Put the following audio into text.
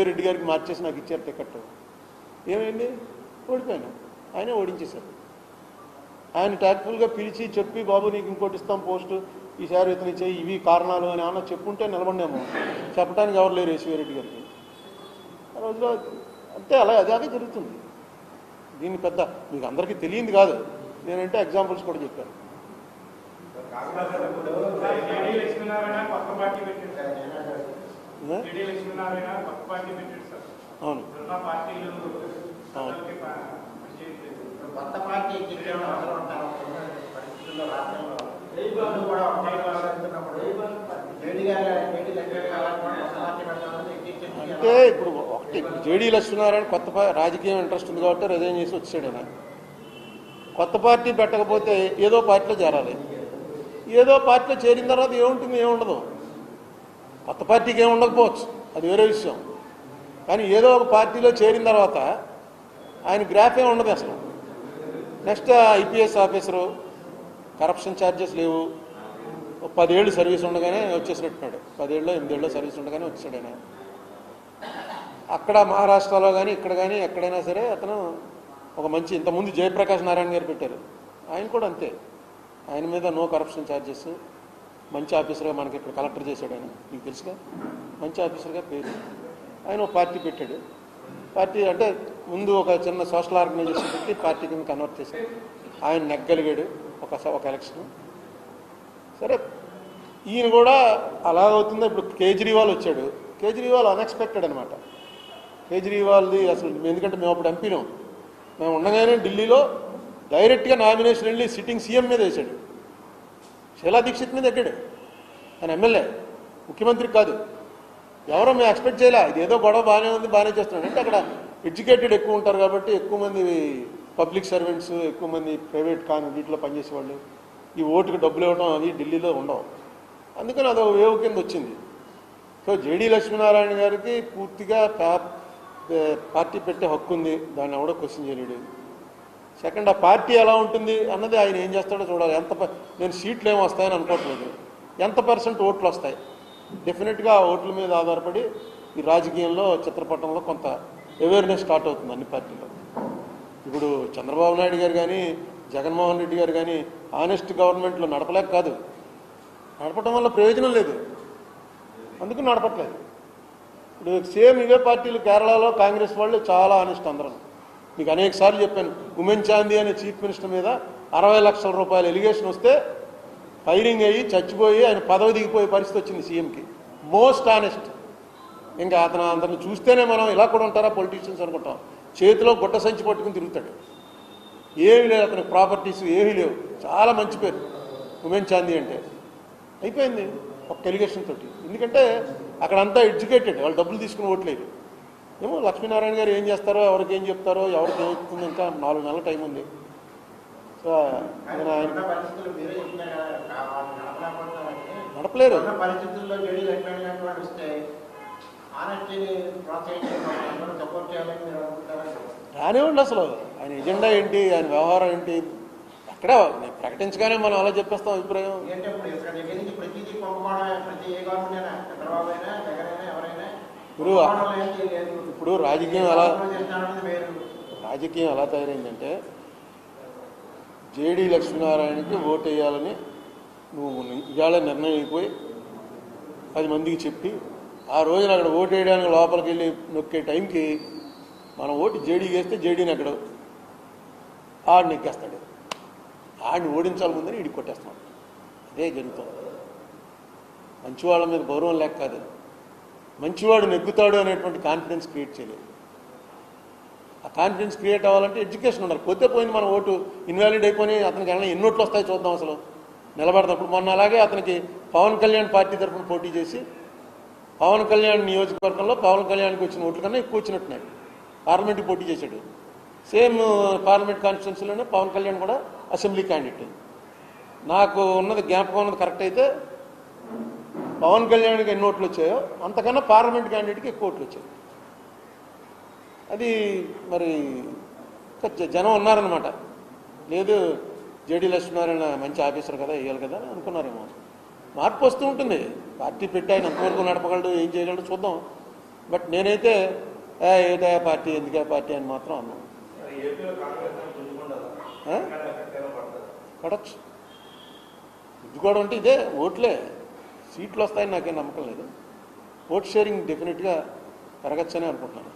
రెడ్డి గారికి మార్చేసి నాకు ఇచ్చారు టికెట్. ఏమైంది? ఓడిపోయాను. ఆయనే ఓడించేశారు. ఆయన ట్యాక్ట్ఫుల్గా పిలిచి చెప్పి, బాబు నీకు ఇంకోటి ఇస్తాం పోస్టు, ఈసారి ఇతను చేయి, ఇవి కారణాలు అని ఏమన్నా చెప్పుంటే నిలబడినాము. చెప్పడానికి ఎవరు లేరు రెడ్డి గారికి ఆ రోజులో. అంటే అదే జరుగుతుంది. దీన్ని పెద్ద మీకు అందరికీ తెలియంది కాదు, నేనంటే ఎగ్జాంపుల్స్ కూడా చెప్పాను. అవును అంటే ఇప్పుడు ఒకటి జేడీ లక్ష్మీనారాయణ కొత్త రాజకీయం ఇంట్రెస్ట్ ఉంది కాబట్టి రిజైన్ చేసి వచ్చాడు. ఆయన కొత్త పార్టీ పెట్టకపోతే ఏదో పార్టీలో చేరాలి. ఏదో పార్టీలో చేరిన తర్వాత ఏముంటుంది? ఏముండదు. కొత్త పార్టీకి ఏమి ఉండకపోవచ్చు, అది వేరే విషయం. కానీ ఏదో ఒక పార్టీలో చేరిన తర్వాత ఆయన గ్రాఫ్ ఏమి ఉండదు అసలు. Next IPS officer, corruption charges లేవు, 10 ఏళ్ళు సర్వీస్ ఉండగానే వచ్చేసినట్టున్నాడు. 10 ఏళ్ళు 8 ఏళ్ళు సర్వీస్ ఉండగానే వచ్చాడు ఆయన. అక్కడ మహారాష్ట్రలో కానీ ఇక్కడ కానీ ఎక్కడైనా సరే అతను ఒక మంచి, ఇంతకుముందు జయప్రకాష్ నారాయణ గారు పెట్టారు, ఆయన కూడా అంతే. ఆయన మీద నో కరప్షన్ ఛార్జెస్, మంచి ఆఫీసర్గా మనకి ఇక్కడ కలెక్టర్ చేశాడు ఆయన, మీకు తెలుసుగా, మంచి ఆఫీసర్గా పేరు. ఆయన ఒక పార్టీ పెట్టాడు. పార్టీ అంటే ముందు ఒక చిన్న సోషల్ ఆర్గనైజేషన్ పెట్టి పార్టీ కింద కన్వర్ట్ చేశాడు. ఆయన నెగ్గలిగాడు ఒక ఎలక్షన్. సరే, ఈయన కూడా అలాగవుతుందో. ఇప్పుడు కేజ్రీవాల్ వచ్చాడు. కేజ్రీవాల్ అన్ఎక్స్పెక్టెడ్ అనమాట. కేజ్రీవాల్ది అసలు, ఎందుకంటే మేము అప్పుడు ఎంపీలో మేము ఉండగానే ఢిల్లీలో డైరెక్ట్గా నామినేషన్ వెళ్ళి సిట్టింగ్ సీఎం మీద వేశాడు. శీలా దీక్షిత్ మీద ఎక్కాడు. ఆయన ఎమ్మెల్యే, ముఖ్యమంత్రి కాదు. ఎవరో మేము ఎక్స్పెక్ట్ చేయలే. ఇది ఏదో గొడవ బాగానే ఉంది, బాగానే చేస్తున్నాడు. అంటే అక్కడ ఎడ్యుకేటెడ్ ఎక్కువ ఉంటారు కాబట్టి ఎక్కువ మంది పబ్లిక్ సర్వెంట్స్, ఎక్కువ మంది ప్రైవేట్ వీటిలో పనిచేసేవాళ్ళు, ఈ ఓటుకు డబ్బులు ఇవ్వడం అవి ఢిల్లీలో ఉండవు. అందుకని అదొక వేవ్ కింద వచ్చింది. సో జేడీ లక్ష్మీనారాయణ గారికి పూర్తిగా పార్టీ పెట్టే హక్కు ఉంది, దాన్ని ఎవడో క్వశ్చన్ చేయలేడు. సెకండ్, ఆ పార్టీ ఎలా ఉంటుంది అన్నది ఆయన ఏం చేస్తాడో చూడాలి. నేను సీట్లు ఏమి వస్తాయని అనుకోవట్లేదు, ఎంత % ఓట్లు వస్తాయి. డెఫినెట్గా ఆ ఓట్ల మీద ఆధారపడి ఈ రాజకీయంలో, చిత్రపటంలో కొంత అవేర్నెస్ స్టార్ట్ అవుతుంది అన్ని పార్టీలో. ఇప్పుడు చంద్రబాబు నాయుడు గారు కానీ, జగన్మోహన్ రెడ్డి గారు కానీ ఆనెస్ట్ గవర్నమెంట్లో నడపలేక కాదు, నడపడం వల్ల ప్రయోజనం లేదు, అందుకు నడపట్లేదు. ఇప్పుడు సేమ్ ఇవే పార్టీలు కేరళలో కాంగ్రెస్ వాళ్ళు చాలా ఆనెస్ట్ అందరూ. మీకు అనేక సార్లు చెప్పాను, ఉమెన్ చాందీ అనే చీఫ్ మినిస్టర్ మీద 60 లక్షల రూపాయల ఎలిగేషన్ వస్తే ఫైరింగ్ అయ్యి చచ్చిపోయి ఆయన పదవి దిగిపోయే పరిస్థితి వచ్చింది సీఎంకి. Most honest. ఇంకా అందరిని చూస్తేనే మనం ఇలా కూడా ఉంటారా పొలిటీషియన్స్ అనుకుంటాం. చేతిలో గుడ్డ సంచి పట్టుకుని తిరుగుతాడు. ఏమీ లేదు అతనికి, ప్రాపర్టీస్ ఏమీ లేవు. చాలా మంచి పేరు ఉమెన్ చాందీ అంటే. అయిపోయింది ఒక ఎలిగేషన్ తోటి. ఎందుకంటే అక్కడంతా ఎడ్యుకేటెడ్, వాళ్ళు డబ్బులు తీసుకుని ఓట్లేదు. ఏమో లక్ష్మీనారాయణ గారు ఏం చేస్తారో, ఎవరికి ఏం చెప్తారో, ఎవరికి ఏమవుతుందో, ఇంకా 4 నెలల టైం ఉంది. సో ఆయన నడపలేరు. రానివ్వండి. అసలు ఆయన ఎజెండా ఏంటి, ఆయన వ్యవహారం ఏంటి, అక్కడ ప్రకటించగానే మనం అలా చెప్పేస్తాం అభిప్రాయం. ఇప్పుడు రాజకీయం ఎలా తయారైందంటే, జేడీ లక్ష్మీనారాయణకి ఓటు వేయాలని నువ్వు ఇవాళ నిర్ణయం అయిపోయి 10 మందికి చెప్పి, ఆ రోజున అక్కడ ఓటు వేయడానికి లోపలికి వెళ్ళి నొక్కే టైంకి మనం ఓటు జేడీకి వేస్తే జేడీని అక్కడ ఆడిని ఎక్కేస్తాడు. ఆడిని ఓడించాలి ముందని ఈడికి కొట్టేస్తున్నాడు. అదే జరుగుతుంది. మంచివాళ్ళ మీద గౌరవం లేక కాదు, మంచివాడు నెగ్గుతాడు అనేటువంటి కాన్ఫిడెన్స్ క్రియేట్ చేయలేదు. ఆ కాన్ఫిడెన్స్ క్రియేట్ అవ్వాలంటే ఎడ్యుకేషన్ ఉండాలి. పోతే పోయింది, మన ఓటు ఇన్వాలిడ్ అయిపోయి అతనికి ఎన్ని ఓట్లు వస్తాయో చూద్దాం అసలు నిలబడతాప్పుడు. మొన్న అలాగే అతనికి పవన్ కళ్యాణ్ పార్టీ తరఫున పోటీ చేసి పవన్ కళ్యాణ్ నియోజకవర్గంలో పవన్ కళ్యాణ్కి వచ్చిన ఓట్ల కన్నా ఎక్కువ వచ్చినట్టున్నాయి. పార్లమెంట్కి పోటీ చేశాడు. సేమ్ పార్లమెంట్ కాన్స్టిట్యున్సీలోనే పవన్ కళ్యాణ్ కూడా అసెంబ్లీ క్యాండిడేట్. నాకు ఉన్నది జ్ఞాపకం ఉన్నది కరెక్ట్ అయితే పవన్ కళ్యాణ్కి ఎన్ని ఓట్లు వచ్చాయో అంతకన్నా పార్లమెంట్ క్యాండిడేట్కి ఎక్కువ ఓట్లు వచ్చాయి. అది మరి జనం ఉన్నారనమాట. లేదు జేడీ లక్ష్మీనారాయణ మంచి ఆఫీసర్ కదా, వేయాలి కదా అని అనుకున్నారేమో. మార్పు వస్తూ ఉంటుంది. పార్టీ పెట్టి ఆయన ఎంతవరకు నడపగలడు, ఏం చేయగలడు చూద్దాం. బట్ నేనైతే ఏదో పార్టీ ఎందుకే పార్టీ అని మాత్రం అన్నాను. పడచ్చు గుద్దుకోవడం అంటే ఇదే ఓట్లే, సీట్లు వస్తాయని నాకేం నమ్మకం లేదు. ఓట్ షేరింగ్ డెఫినెట్గా పెరగచ్చని అనుకుంటున్నాను.